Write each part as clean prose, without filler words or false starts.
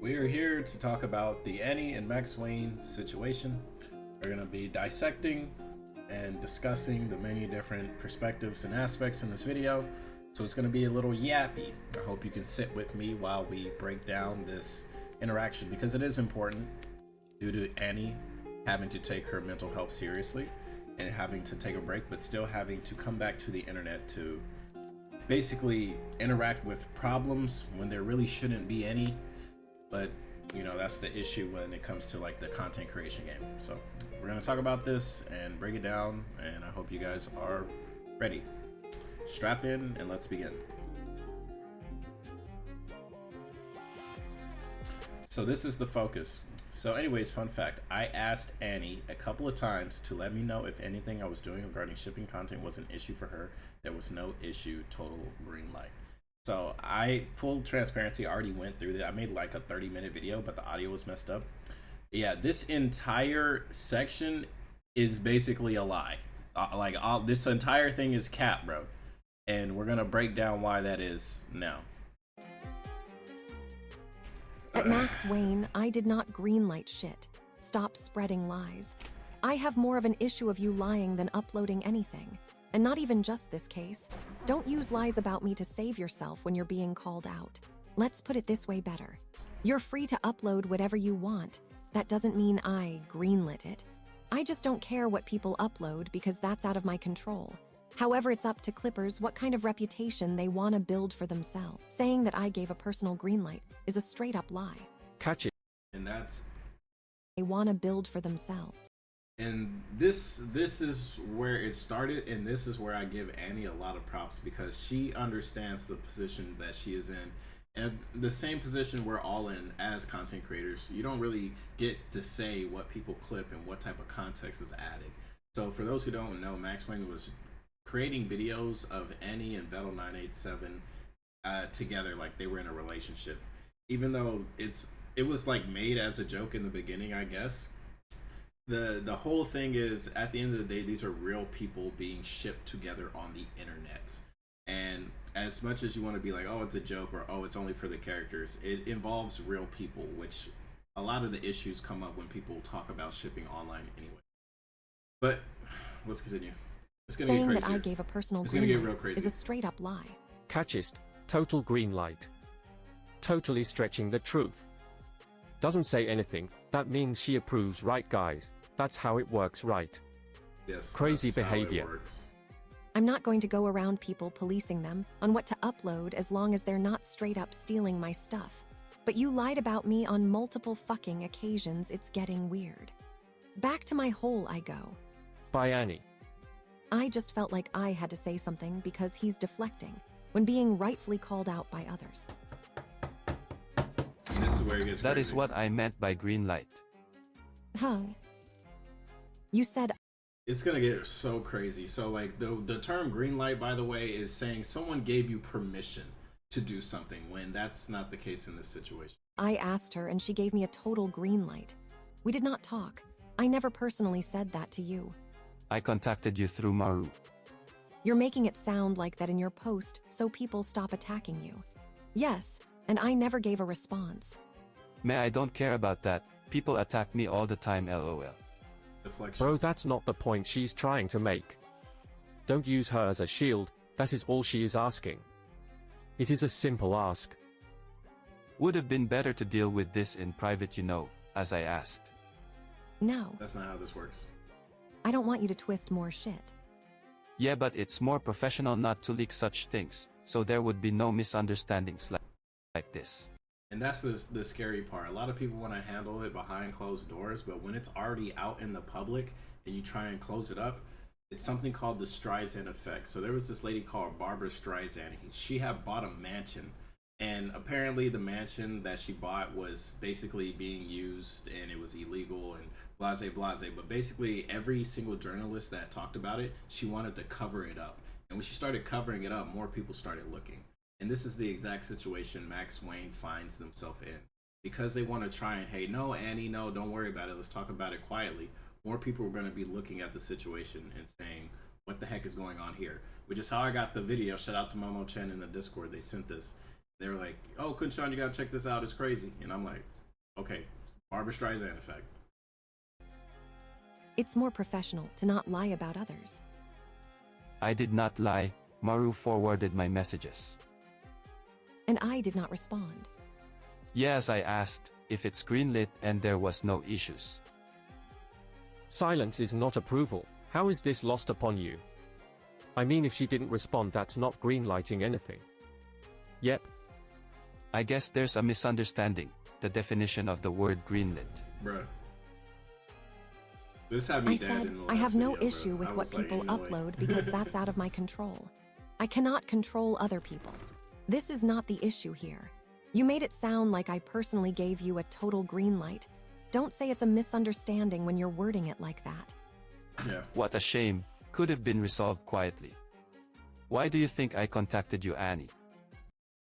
We are here to talk about the Annie and Max Wayne situation. We're going to be dissecting and discussing the many different perspectives and aspects in this video. So it's going to be a little yappy. I hope you can sit with me while we break down this interaction because it is important due to Annie having to take her mental health seriously and having to take a break, but still having to come back to the internet to basically interact with problems when there really shouldn't be any. But you know, that's the issue when it comes to like the content creation game. So we're going to talk about this and break it down, and I hope you guys are ready. Strap in and let's begin. So this is the focus. So anyways, fun fact, I asked Annie a couple of times to let me know if anything I was doing regarding shipping content was an issue for her. There was no issue, total green light. So full transparency, I already went through that. I made like a 30-minute video, but the audio was messed up. Yeah, this entire section is basically a lie. This entire thing is cap, bro. And we're gonna break down why that is now. At Max Wayne, I did not greenlight shit. Stop spreading lies. I have more of an issue of you lying than uploading anything. And not even just this case. Don't use lies about me to save yourself when you're being called out. Let's put it this way better. You're free to upload whatever you want. That doesn't mean I greenlit it. I just don't care what people upload because that's out of my control. However, it's up to Clippers what kind of reputation they want to build for themselves. Saying that I gave a personal greenlight is a straight up lie. Catch it. And that's They want to build for themselves. And this is where it started, and this is where I give Annie a lot of props because she understands the position that she is in, and the same position we're all in as content creators. You don't really get to say what people clip and what type of context is added. So for those who don't know, Max Wayne was creating videos of Annie and Vettel 987 together, like they were in a relationship, even though it was like made as a joke in the beginning, I guess. The whole thing is, at the end of the day, these are real people being shipped together on the internet. And as much as you want to be like, oh, it's a joke, or oh, it's only for the characters, it involves real people, which a lot of the issues come up when people talk about shipping online anyway. But let's continue. It's gonna Saying get that I gave a personal It's gonna get real greenlight crazy. is a straight up lie. Catchist. Total green light. Totally stretching the truth. Doesn't say anything. That means she approves, right, guys? That's how it works, right? Yes. Crazy that's how it behavior. works. I'm not going to go around people policing them on what to upload as long as they're not straight up stealing my stuff. But you lied about me on multiple fucking occasions. It's getting weird. Back to my hole I go. By Annie. I just felt like I had to say something because he's deflecting when being rightfully called out by others. And this is where it gets That crazy. is what I meant by green light. Huh. You said It's gonna get so crazy. So like the term green light, by the way, is saying someone gave you permission to do something when that's not the case in this situation. I asked her and she gave me a total green light. We did not talk. I never personally said that to you. I contacted you through Maru. You're making it sound like that in your post so people stop attacking you. Yes, and I never gave a response. I don't care about that. People attack me all the time, lol. Deflection. Bro, that's not the point she's trying to make. Don't use her as a shield. That is all she is asking. It is a simple ask. Would have been better to deal with this in private, as I asked. No, That's not how this works. I don't want you to twist more shit. Yeah, but it's more professional not to leak such things, so there would be no misunderstandings like this. And that's the scary part. A lot of people want to handle it behind closed doors, but when it's already out in the public and you try and close it up, it's something called the Streisand effect. So there was this lady called Barbara Streisand. She had bought a mansion, and apparently the mansion that she bought was basically being used and it was illegal and blase blase. But basically every single journalist that talked about it, she wanted to cover it up. And when she started covering it up, more people started looking. And this is the exact situation Max Wayne finds themselves in. Because they want to try and, hey, no, Annie, no, don't worry about it. Let's talk about it quietly. More people are going to be looking at the situation and saying, what the heck is going on here? Which is how I got the video. Shout out to Momo Chen in the Discord. They sent this. they were like, "Oh, KhunShawn, you gotta check this out. It's crazy." And I'm like, "Okay, Barbra Streisand effect." It's more professional to not lie about others. I did not lie. Maru forwarded my messages. And I did not respond. Yes, I asked if it's greenlit and there was no issues. Silence is not approval. How is this lost upon you? I mean, if she didn't respond, that's not greenlighting anything. Yep. I guess there's a misunderstanding. The definition of the word greenlit. Bruh. This had me I dead said, in the last I have no video, issue bro. with I what was like, people ain't no way. upload because that's out of my control. I cannot control other people. This is not the issue here. You made it sound like I personally gave you a total green light. Don't say it's a misunderstanding when you're wording it like that. Yeah. What a shame. Could have been resolved quietly. Why do you think I contacted you, Annie?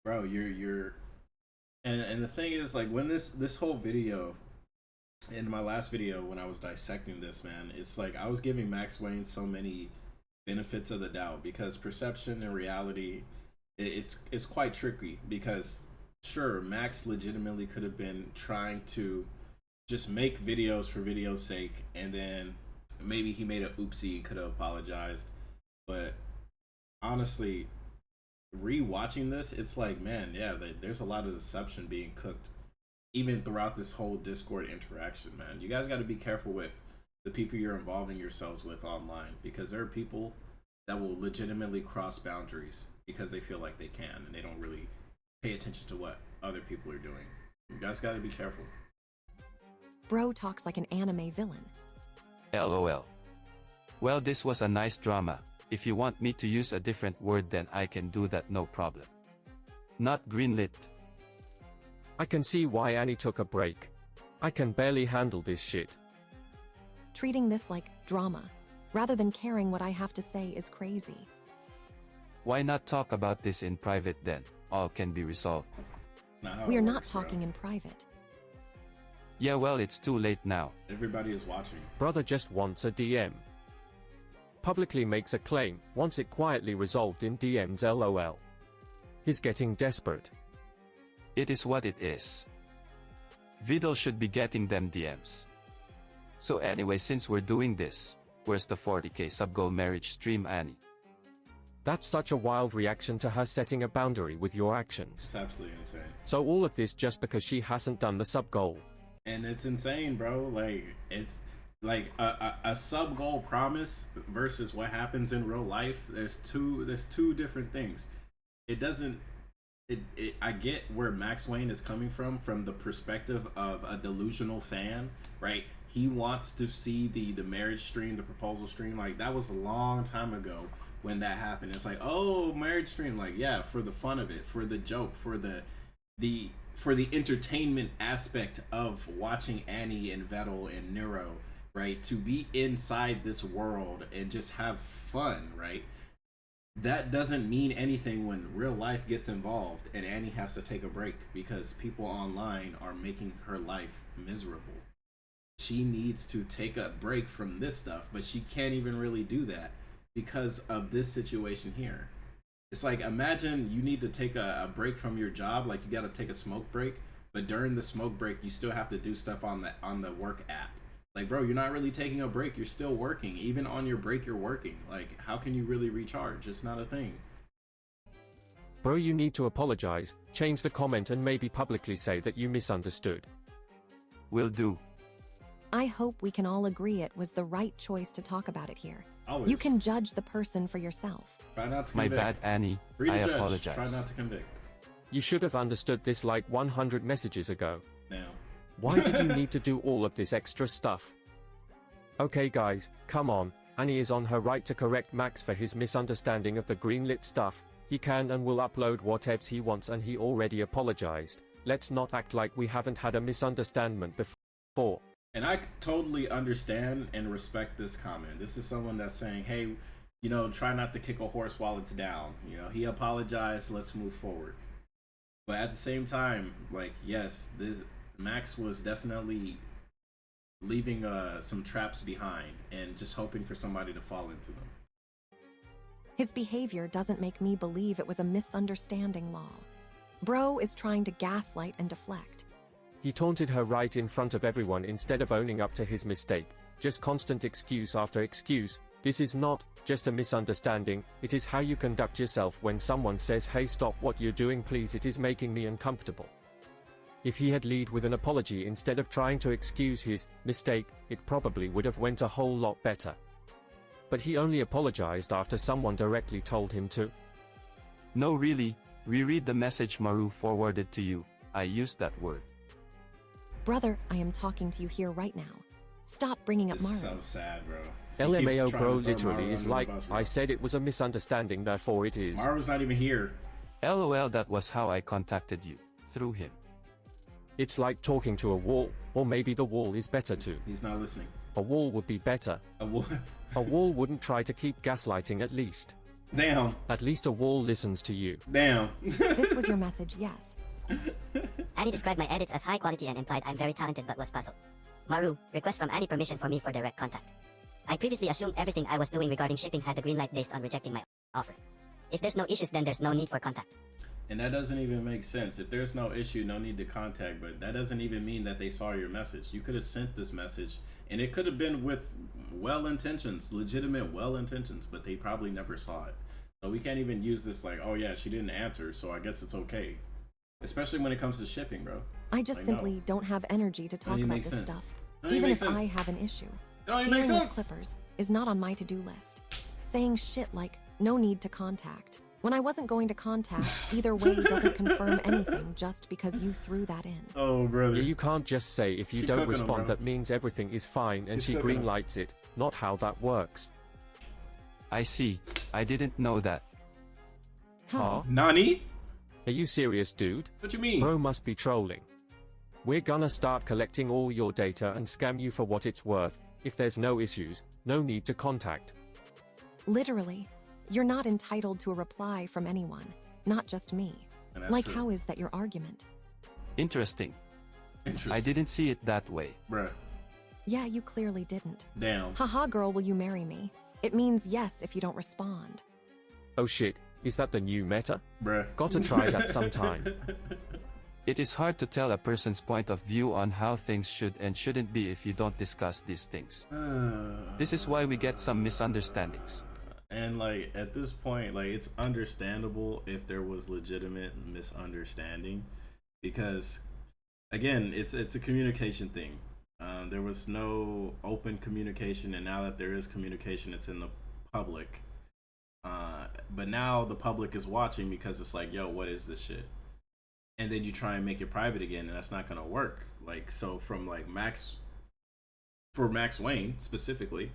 Bro, you're and the thing is, like, when this whole video, in my last video when I was dissecting this, man, it's like I was giving Max Wayne so many benefits of the doubt, because perception and reality, it's quite tricky, because sure, Max legitimately could have been trying to just make videos for video's sake, and then maybe he made a oopsie and could have apologized. But honestly, rewatching this, it's like, man, yeah, there's a lot of deception being cooked even throughout this whole Discord interaction, man. You guys got to be careful with the people you're involving yourselves with online, because there are people that will legitimately cross boundaries because they feel like they can, and they don't really pay attention to what other people are doing. You guys got to be careful. Bro talks like an anime villain. LOL. Well, this was a nice drama. If you want me to use a different word, then I can do that, no problem. Not greenlit. I can see why Annie took a break. I can barely handle this shit. Treating this like drama, rather than caring what I have to say, is crazy. Why not talk about this in private then? All can be resolved. Not how We it are not works, bro. talking in private. Yeah, well, it's too late now. Everybody is watching. Brother just wants a DM. Publicly makes a claim, wants it quietly resolved in DMs, LOL. He's getting desperate. It is what it is. Vidal should be getting them DMs. So anyway, since we're doing this, where's the 40k Subgoal marriage stream, Annie? That's such a wild reaction to her setting a boundary with your actions. It's absolutely insane. So all of this just because she hasn't done the Subgoal. And it's insane, bro. Like, it's like a sub goal promise versus what happens in real life. There's two different things. It doesn't. I get where Max Wayne is coming from the perspective of a delusional fan, right? He wants to see the marriage stream, the proposal stream. Like, that was a long time ago when that happened. It's like, oh, marriage stream, like, yeah, for the fun of it, for the joke, for the entertainment aspect of watching Annie and Vettel and Nero, right? To be inside this world and just have fun, right? That doesn't mean anything when real life gets involved and Annie has to take a break because people online are making her life miserable. She needs to take a break from this stuff, but she can't even really do that because of this situation here. It's like, imagine you need to take a break from your job, like you got to take a smoke break, but during the smoke break you still have to do stuff on the work app. Like, bro, you're not really taking a break, you're still working. Even on your break you're working. Like, how can you really recharge? It's not a thing. Bro, you need to apologize, change the comment, and maybe publicly say that you misunderstood. Will do. I hope we can all agree it was the right choice to talk about it here. Always. You can judge the person for yourself. Try not to My convict. bad, Annie. Free to I judge. apologize. Try not to convict. You should have understood this like 100 messages ago. Now. Why did you need to do all of this extra stuff? Okay guys, come on, Annie is on her right to correct Max for his misunderstanding of the greenlit stuff. He can and will upload whatevs he wants, and he already apologized. Let's not act like we haven't had a misunderstanding before. And I totally understand and respect this comment. This is someone that's saying, hey, you know, try not to kick a horse while it's down. You know, he apologized, let's move forward. But at the same time, like, yes, this Max was definitely leaving some traps behind and just hoping for somebody to fall into them. His behavior doesn't make me believe it was a misunderstanding, Law. Bro is trying to gaslight and deflect. He taunted her right in front of everyone instead of owning up to his mistake. Just constant excuse after excuse. This is not just a misunderstanding, it is how you conduct yourself when someone says, hey, stop what you're doing please, it is making me uncomfortable. If he had led with an apology instead of trying to excuse his mistake, it probably would have went a whole lot better. But he only apologized after someone directly told him to. No really, reread the message Maru forwarded to you. I used that word. Brother, I am talking to you here right now. Stop bringing up This is Maru. so sad, bro. LMAO bro literally is like, I said it was a misunderstanding therefore it is. Maru's not even here. LOL, that was how I contacted you. Through him. It's like talking to a wall, or maybe the wall is better too. He's not listening. A wall would be better. A wall. A wall wouldn't try to keep gaslighting at least. Damn. At least a wall listens to you. Damn. This was your message, yes. Annie described my edits as high quality and implied I'm very talented but was puzzled. Maru, request from Annie permission for me for direct contact. I previously assumed everything I was doing regarding shipping had the green light based on rejecting my offer. If there's no issues, then there's no need for contact. And that doesn't even make sense. If there's no issue, no need to contact, but that doesn't even mean that they saw your message. You could have sent this message, and it could have been with well intentions, legitimate well intentions, but they probably never saw it. So we can't even use this like, oh yeah, she didn't answer, so I guess it's okay. Especially when it comes to shipping, bro. I just simply don't have energy to talk about this stuff. Even if I have an issue. Dealing with Clippers is not on my to-do list. Saying shit like, no need to contact, when I wasn't going to contact, either way doesn't confirm anything just because you threw that in. Oh, brother. Yeah, you can't just say if you don't respond that means everything is fine and she greenlights it. Not how that works. I see. I didn't know that. Huh? Nani? Are you serious, dude? What you mean? Bro must be trolling. We're gonna start collecting all your data and scam you for what it's worth. If there's no issues, no need to contact. Literally. You're not entitled to a reply from anyone, not just me. Like, true. how is that your argument? Interesting. Interesting. I didn't see it that way. Bruh. Yeah, you clearly didn't. Damn. Haha, girl, will you marry me? It means yes if you don't respond. Oh shit, is that the new meta? Bruh. Gotta try that sometime. It is hard to tell a person's point of view on how things should and shouldn't be if you don't discuss these things. This is why we get some misunderstandings. And like at this point, like it's understandable if there was legitimate misunderstanding, because again, it's a communication thing. There was no open communication, and now that there is communication, it's in the public. But now the public is watching because it's like, yo, what is this shit? And then you try and make it private again, and that's not gonna work. Like, so from like Max Wayne specifically,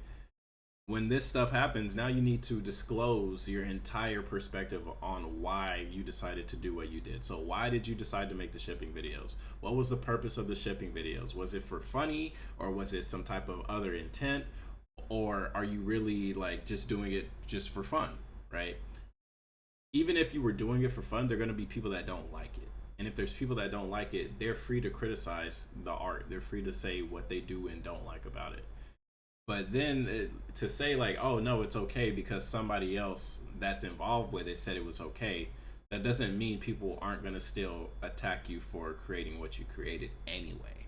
when this stuff happens, now you need to disclose your entire perspective on why you decided to do what you did. So why did you decide to make the shipping videos? What was the purpose of the shipping videos? Was it for funny, or was it some type of other intent? Or are you really like just doing it just for fun, right? Even if you were doing it for fun, there are going to be people that don't like it. And if there's people that don't like it, they're free to criticize the art. They're free to say what they do and don't like about it. But then to say like, oh no, it's okay because somebody else that's involved with it said it was okay, that doesn't mean people aren't going to still attack you for creating what you created anyway.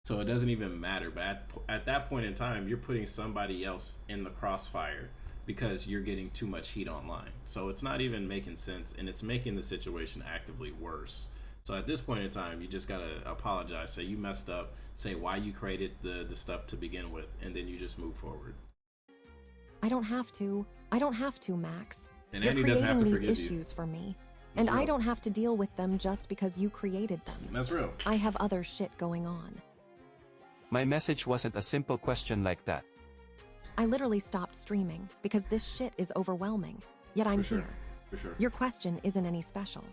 So it doesn't even matter. But at that point in time, you're putting somebody else in the crossfire because you're getting too much heat online. So it's not even making sense, and it's making the situation actively worse. So at this point in time, you just gotta apologize, say you messed up, say why you created the stuff to begin with, and then you just move forward. I don't have to, Max. And You're Annie doesn't have creating to these forgive issues you. for me. That's And I real. don't have to deal with them just because you created them. That's real. I have other shit going on. My message wasn't a simple question like that. I literally stopped streaming because this shit is overwhelming. Yet I'm For sure. here. For sure. Your question isn't any special.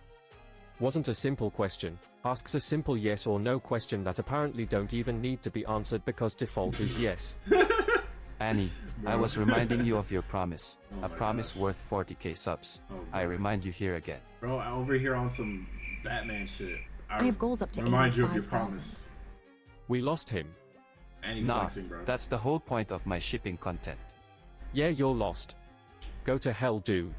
Wasn't a simple question. Asks a simple yes or no question that apparently don't even need to be answered because default is yes. Annie, I was reminding you of your promise. Oh A my promise gosh. worth 40k subs. Oh, I boy. remind you here again. Bro, I over here on some Batman shit. I have goals up to remind you of your 85,000. promise. We lost him. Annie Nah, flexing, bro. that's the whole point of my shipping content. Yeah, you're lost. Go to hell, dude.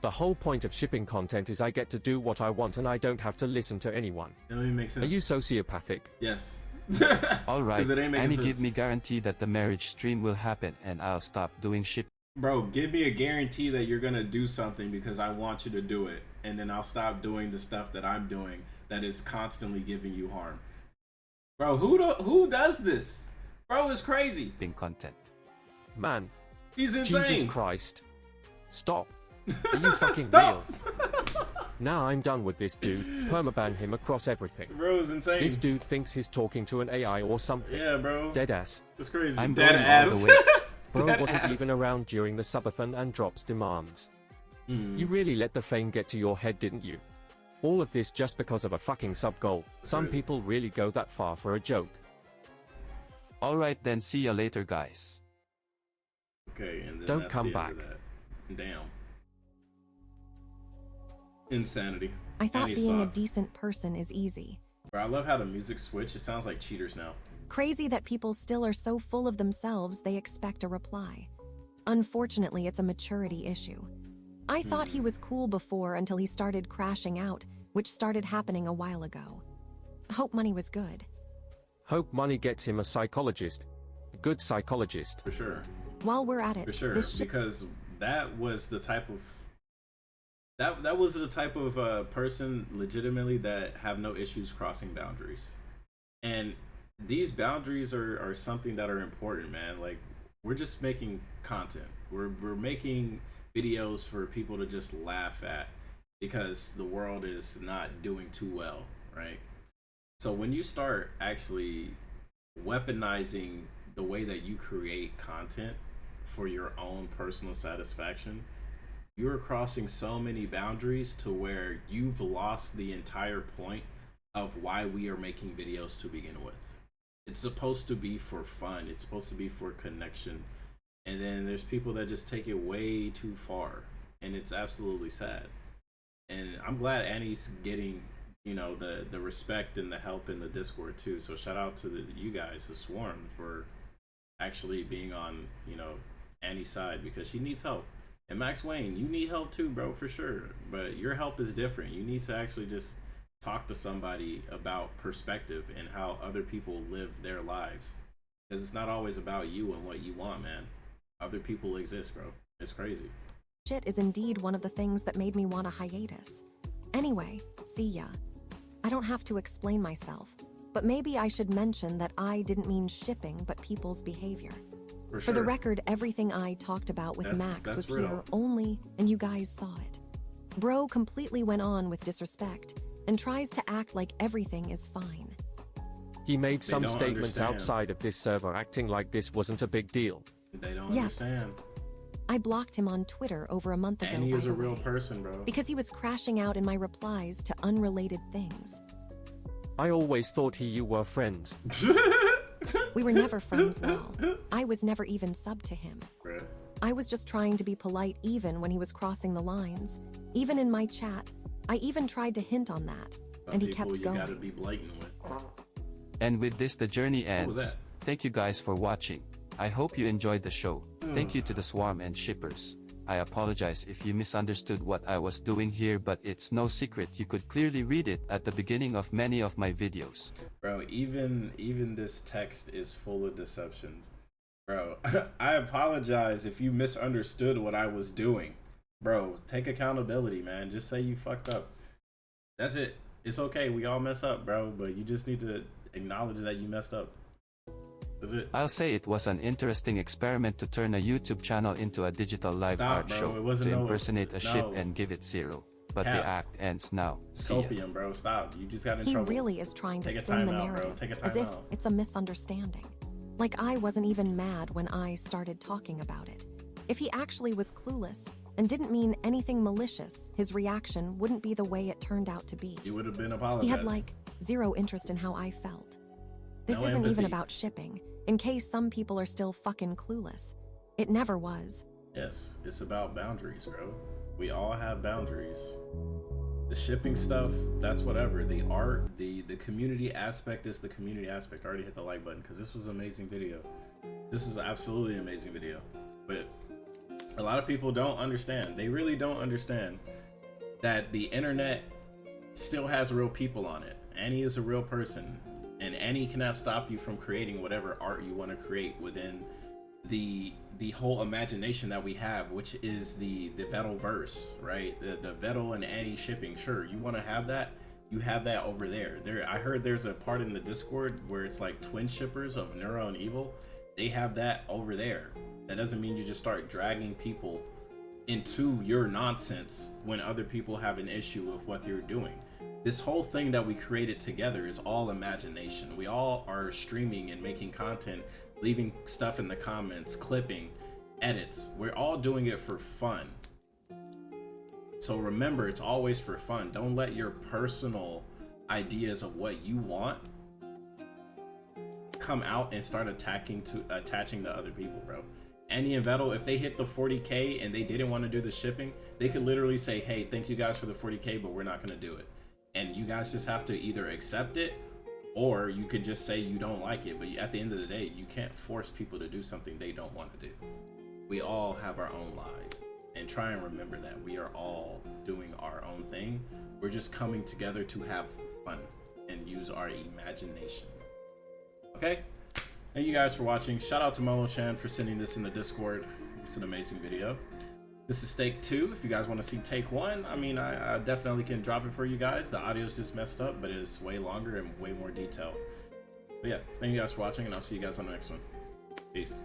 The whole point of shipping content is I get to do what I want and I don't have to listen to anyone. That don't even make sense. Are you sociopathic? Yes. Alright, 'Cause it ain't making Annie, give sense. me guarantee that the marriage stream will happen and I'll stop doing ship. Bro, give me a guarantee that you're gonna do something because I want you to do it, and then I'll stop doing the stuff that I'm doing that is constantly giving you harm. Bro, who does this? Bro, it's crazy. Content. Man, He's insane. Jesus Christ. Stop. Are you fucking Stop. real? Now I'm done with this dude. Permaban him across everything. Bro, it's insane. This dude thinks he's talking to an AI or something. Yeah, bro. Deadass. It's crazy. I'm Dead going all ass. the way. Bro Dead wasn't ass. even around during the subathon and drops demands. You really let the fame get to your head, didn't you? All of this just because of a fucking sub-goal. Some True. people really go that far for a joke. Alright then, see ya later guys. Okay, and then Don't that's come the end of back. that. Damn. Insanity. I thought Annie's being thoughts. a decent person is easy. Bro, I love how the music switch. It sounds like cheaters now. Crazy that people still are so full of themselves they expect a reply. Unfortunately, it's a maturity issue. I thought he was cool before until he started crashing out, which started happening a while ago. Hope money was good. Hope money gets him a psychologist. A good psychologist. For sure. While we're at it, For sure. this Because that was the type of that was the type of person legitimately that have no issues crossing boundaries. And these boundaries are something that are important, man. Like, we're just making content. We're making videos for people to just laugh at because the world is not doing too well, right? So when you start actually weaponizing the way that you create content for your own personal satisfaction, you're crossing so many boundaries to where you've lost the entire point of why we are making videos to begin with. It's supposed to be for fun. It's supposed to be for connection. And then there's people that just take it way too far. And it's absolutely sad. And I'm glad Annie's getting, you know, the respect and the help in the Discord too. So shout out to you guys, the Swarm, for actually being on, you know, Annie's side, because she needs help. And Max Wayne, you need help too, bro, for sure. But your help is different. You need to actually just talk to somebody about perspective and how other people live their lives. Because it's not always about you and what you want, man. Other people exist, bro. It's crazy. shit is indeed one of the things that made me want a hiatus. Anyway, see ya. I don't have to explain myself, but maybe I should mention that I didn't mean shipping but people's behavior. For the record, everything I talked about with Max was real. here only, and you guys saw it. Bro completely went on with disrespect and tries to act like everything is fine. He made some don't statements understand. outside of this server acting like this wasn't a big deal. They don't Yep. understand. I blocked him on Twitter over a month ago, Annie by is a the real way, person, bro. because he was crashing out in my replies to unrelated things. I always thought you were friends. We were never friends, lol. I was never even sub to him. Bruh. I was just trying to be polite even when he was crossing the lines. Even in my chat, I even tried to hint on that, Some and he people kept you going. gotta be blatant with. And with this, the journey What was ends. that? Thank you guys for watching. I hope you enjoyed the show. Thank you to the Swarm and Shippers. I apologize if you misunderstood what I was doing here, but it's no secret you could clearly read it at the beginning of many of my videos. Bro, even this text is full of deception. Bro, I apologize if you misunderstood what I was doing. Bro, take accountability, man. Just say you fucked up. That's it. It's okay. We all mess up, bro, but you just need to acknowledge that you messed up. That's it. I'll say it was an interesting experiment to turn a YouTube channel into a digital live Stop, art bro. show It wasn't to no- impersonate a ship no. and give it 0. But Cap. the act ends now. See ya. Copium, bro. Stop. You just got in He trouble. really is trying to Take a spin the timeout, bro. narrative Take a as if timeout. it's a misunderstanding. Like I wasn't even mad when I started talking about it. If he actually was clueless and didn't mean anything malicious, his reaction wouldn't be the way it turned out to be. You would have been He apologizing. had like zero interest in how I felt. This No isn't even empathy. about shipping, in case some people are still fucking clueless. It never was. Yes, it's about boundaries, bro. We all have boundaries. The shipping stuff, that's whatever. The art, the community aspect is the community aspect. I already hit the like button because this was an amazing video. This is absolutely an amazing video. But A lot of people don't understand. They really don't understand that the internet still has real people on it. Annie is a real person, and Annie cannot stop you from creating whatever art you want to create within the whole imagination that we have, which is the Vettel verse, right? The Vettel and Annie shipping. Sure, you want to have that, you have that over there. I heard there's a part in the Discord where it's like twin shippers of Neuro and Evil. They have that over there. That doesn't mean you just start dragging people into your nonsense when other people have an issue with what you're doing. This whole thing that we created together is all imagination. We all are streaming and making content, leaving stuff in the comments, clipping, edits. We're all doing it for fun. So remember, it's always for fun. Don't let your personal ideas of what you want come out and start attaching to other people, bro. Annie and Vettel, if they hit the 40K and they didn't want to do the shipping, they could literally say, hey, thank you guys for the 40K, but we're not going to do it. And you guys just have to either accept it, or you could just say you don't like it. But at the end of the day, you can't force people to do something they don't want to do. We all have our own lives, and try and remember that we are all doing our own thing. We're just coming together to have fun and use our imagination. Okay? Thank you guys for watching. Shout out to Molo-chan for sending this in the Discord. It's an amazing video. This is take 2. If you guys want to see take 1, I mean, I definitely can drop it for you guys. The audio's just messed up, but it's way longer and way more detailed. But yeah, thank you guys for watching, and I'll see you guys on the next one. Peace.